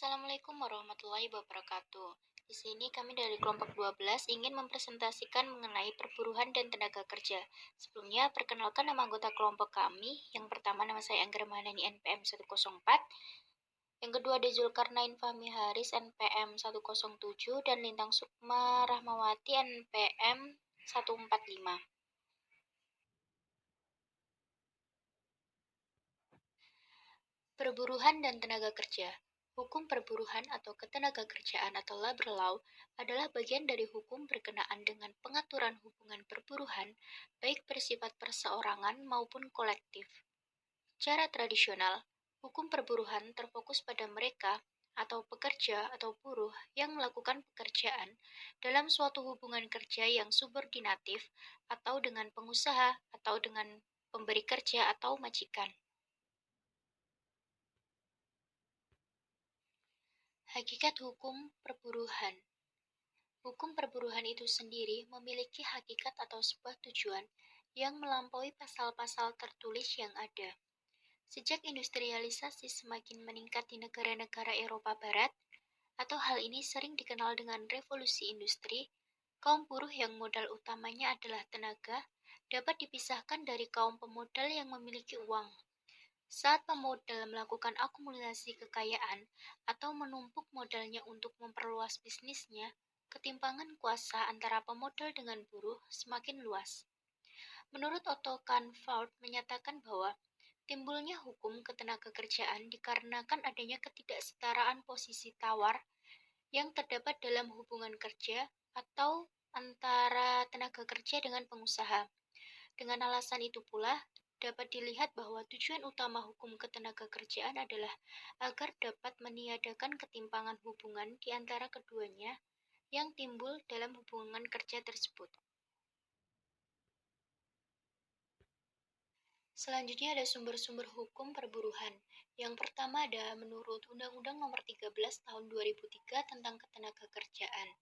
Assalamualaikum warahmatullahi wabarakatuh. Di sini kami dari kelompok 12 ingin mempresentasikan mengenai perburuhan dan tenaga kerja. Sebelumnya, perkenalkan nama anggota kelompok kami. Yang pertama nama saya Angger Mahdani NPM 104. Yang kedua ada Zulkarnain Fahmi Haris NPM 107 dan Lintang Sukma Rahmawati NPM 145. Perburuhan dan tenaga kerja. Hukum perburuhan atau ketenagakerjaan atau labor law adalah bagian dari hukum berkenaan dengan pengaturan hubungan perburuhan, baik bersifat perseorangan maupun kolektif. Secara tradisional, hukum perburuhan terfokus pada mereka atau pekerja atau buruh yang melakukan pekerjaan dalam suatu hubungan kerja yang subordinatif atau dengan pengusaha atau dengan pemberi kerja atau majikan. Hakikat hukum perburuhan. Hukum perburuhan itu sendiri memiliki hakikat atau sebuah tujuan yang melampaui pasal-pasal tertulis yang ada. Sejak industrialisasi semakin meningkat di negara-negara Eropa Barat, atau hal ini sering dikenal dengan revolusi industri, kaum buruh yang modal utamanya adalah tenaga dapat dipisahkan dari kaum pemodal yang memiliki uang. Saat pemodal melakukan akumulasi kekayaan atau menumpuk modalnya untuk memperluas bisnisnya, ketimpangan kuasa antara pemodal dengan buruh semakin luas. Menurut Otto Kahnfeld menyatakan bahwa timbulnya hukum ketenagakerjaan dikarenakan adanya ketidaksetaraan posisi tawar yang terdapat dalam hubungan kerja atau antara tenaga kerja dengan pengusaha. Dengan alasan itu pula, dapat dilihat bahwa tujuan utama hukum ketenagakerjaan adalah agar dapat meniadakan ketimpangan hubungan di antara keduanya yang timbul dalam hubungan kerja tersebut. Selanjutnya ada sumber-sumber hukum perburuhan. Yang pertama ada menurut Undang-Undang Nomor 13 Tahun 2003 tentang Ketenagakerjaan.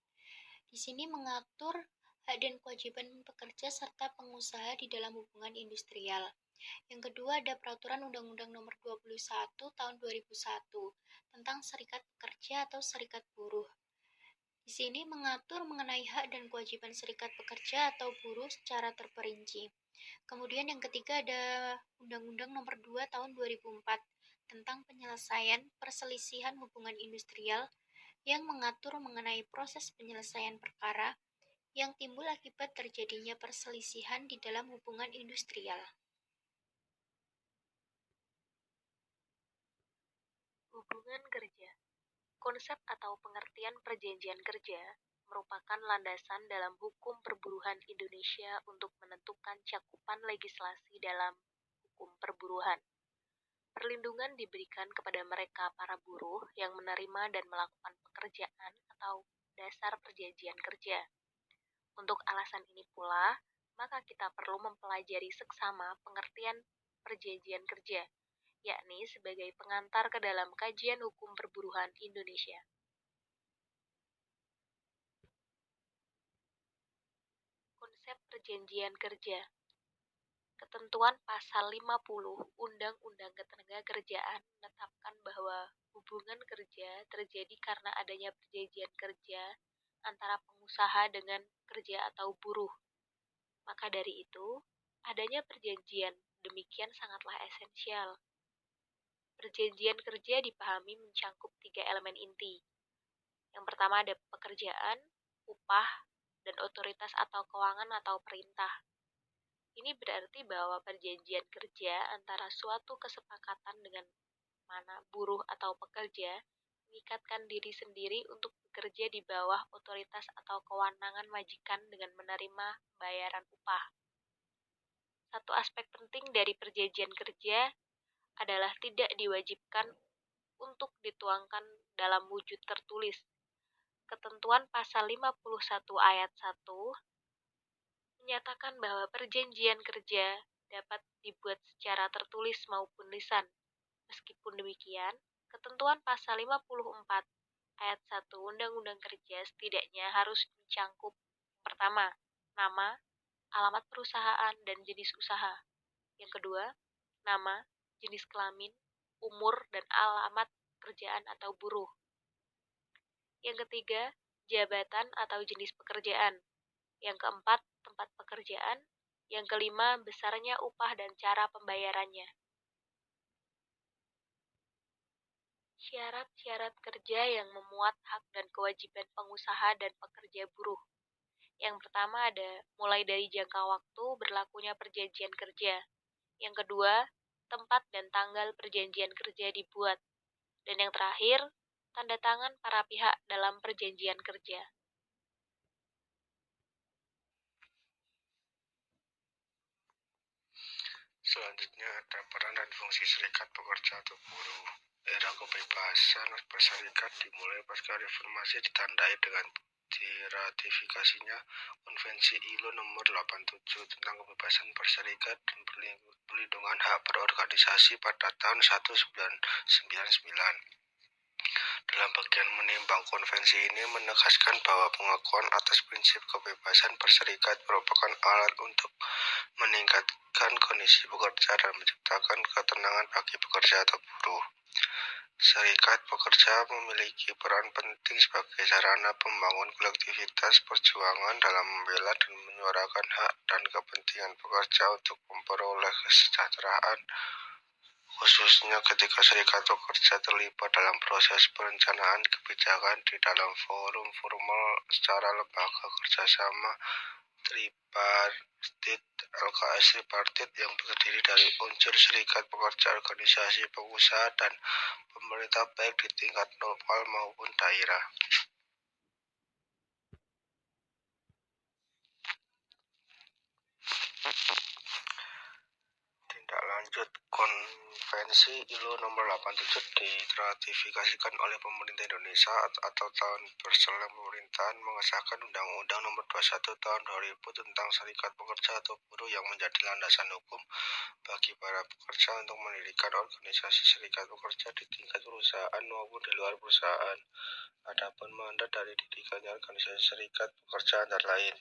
Di sini mengatur hak dan kewajiban pekerja serta pengusaha di dalam hubungan industrial. Yang kedua ada Peraturan Undang-Undang Nomor 21 Tahun 2001 tentang Serikat Pekerja atau Serikat Buruh. Di sini mengatur mengenai hak dan kewajiban serikat pekerja atau buruh secara terperinci. Kemudian yang ketiga ada Undang-Undang Nomor 2 Tahun 2004 tentang penyelesaian perselisihan hubungan industrial yang mengatur mengenai proses penyelesaian perkara yang timbul akibat terjadinya perselisihan di dalam hubungan industrial. Hubungan kerja. Konsep atau pengertian perjanjian kerja merupakan landasan dalam hukum perburuhan Indonesia untuk menentukan cakupan legislasi dalam hukum perburuhan. Perlindungan diberikan kepada mereka para buruh yang menerima dan melakukan pekerjaan atau dasar perjanjian kerja. Untuk alasan ini pula, maka kita perlu mempelajari seksama pengertian perjanjian kerja, yakni sebagai pengantar ke dalam kajian hukum perburuhan Indonesia. Konsep perjanjian kerja. Ketentuan pasal 50 Undang-Undang Ketenagakerjaan menetapkan bahwa hubungan kerja terjadi karena adanya perjanjian kerja antara pengusaha dengan pekerja atau buruh. Maka dari itu, adanya perjanjian demikian sangatlah esensial. Perjanjian kerja dipahami mencangkup 3 elemen inti. Yang pertama ada pekerjaan, upah, dan otoritas atau keuangan atau perintah. Ini berarti bahwa perjanjian kerja antara suatu kesepakatan dengan mana buruh atau pekerja mengikatkan diri sendiri untuk bekerja di bawah otoritas atau kewenangan majikan dengan menerima bayaran upah. Satu aspek penting dari perjanjian kerja adalah tidak diwajibkan untuk dituangkan dalam wujud tertulis. Ketentuan pasal 51 ayat 1 menyatakan bahwa perjanjian kerja dapat dibuat secara tertulis maupun lisan. Meskipun demikian, ketentuan pasal 54 ayat 1 Undang-Undang Kerja setidaknya harus mencangkup pertama, nama, alamat perusahaan dan jenis usaha. Yang kedua, nama, jenis kelamin, umur, dan alamat kerjaan atau buruh. Yang ketiga, jabatan atau jenis pekerjaan. Yang keempat, tempat pekerjaan. Yang kelima, besarnya upah dan cara pembayarannya. Syarat-syarat kerja yang memuat hak dan kewajiban pengusaha dan pekerja buruh. Yang pertama ada mulai dari jangka waktu berlakunya perjanjian kerja. Yang kedua, tempat dan tanggal perjanjian kerja dibuat. Dan yang terakhir, tanda tangan para pihak dalam perjanjian kerja. Selanjutnya ada peran dan fungsi serikat pekerja atau buruh. Era kebebasan berserikat dimulai pasca reformasi ditandai dengan diratifikasinya Konvensi ILO nomor 87 tentang kebebasan berserikat dan perlindungan hak berorganisasi pada tahun 1999. Dalam bagian menimbang konvensi ini menegaskan bahwa pengakuan atas prinsip kebebasan berserikat merupakan alat untuk meningkatkan kondisi pekerja dan menciptakan ketenangan bagi pekerja atau buruh. Serikat pekerja memiliki peran penting sebagai sarana pembangun kolektivitas perjuangan dalam membela dan menyuarakan hak dan kepentingan pekerja untuk memperoleh kesejahteraan, khususnya ketika serikat pekerja terlibat dalam proses perencanaan kebijakan di dalam forum formal secara lembaga kerjasama tripartit. LKS tripartit yang terdiri dari unsur serikat pekerja, organisasi pengusaha, dan pemerintah baik di tingkat lokal maupun daerah. Tindak lanjut Konvensi ILO nomor 87 diratifikasikan oleh pemerintah Indonesia atau tahun berselang pemerintahan mengesahkan Undang-Undang nomor 21 tahun 2000 tentang serikat pekerja atau buruh yang menjadi landasan hukum bagi para pekerja untuk mendirikan organisasi serikat pekerja di tingkat perusahaan maupun di luar perusahaan. Adapun mandat dari didirikannya organisasi serikat pekerja antara lain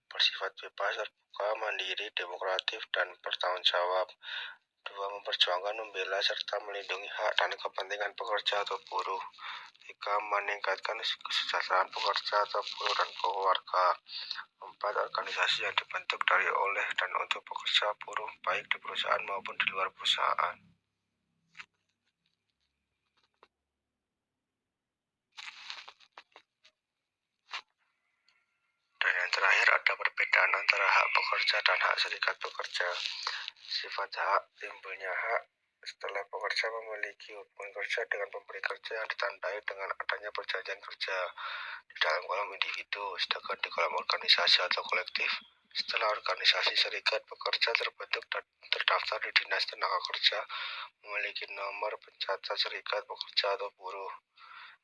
bersifat bebas, terbuka, mandiri, demokratif, dan bertanggung jawab. 2. Memperjuangkan, membela, serta melindungi hak dan kepentingan pekerja atau buruh. 3. Meningkatkan kesejahteraan pekerja atau buruh dan keluarga. 4. Organisasi yang dibentuk dari, oleh, dan untuk pekerja buruh baik di perusahaan maupun di luar perusahaan. Dan yang terakhir ada perbedaan antara hak pekerja dan hak serikat pekerja. Sifat hak: timbulnya hak setelah pekerja memiliki hubungan kerja dengan pemberi kerja yang ditandai dengan adanya perjanjian kerja di dalam kolom individu, sedangkan di kolom organisasi atau kolektif setelah organisasi serikat pekerja terbentuk dan terdaftar di Dinas Tenaga Kerja memiliki nomor pencatat serikat pekerja atau buruh.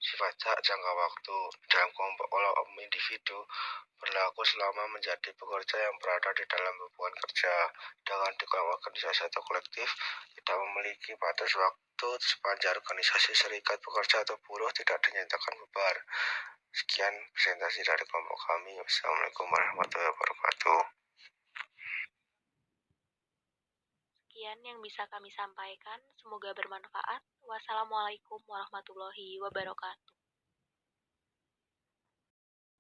Sifat hak jangka waktu dalam kelompok kolom individu berlaku selama menjadi pekerja yang berada di dalam hubungan kerja, dengan di kolom organisasi atau kolektif tidak memiliki batas waktu sepanjang organisasi serikat pekerja atau buruh tidak dinyatakan bubar. Sekian presentasi dari kelompok kami. Wassalamualaikum warahmatullahi wabarakatuh. Sekian yang bisa kami sampaikan, semoga bermanfaat. Wassalamualaikum warahmatullahi wabarakatuh.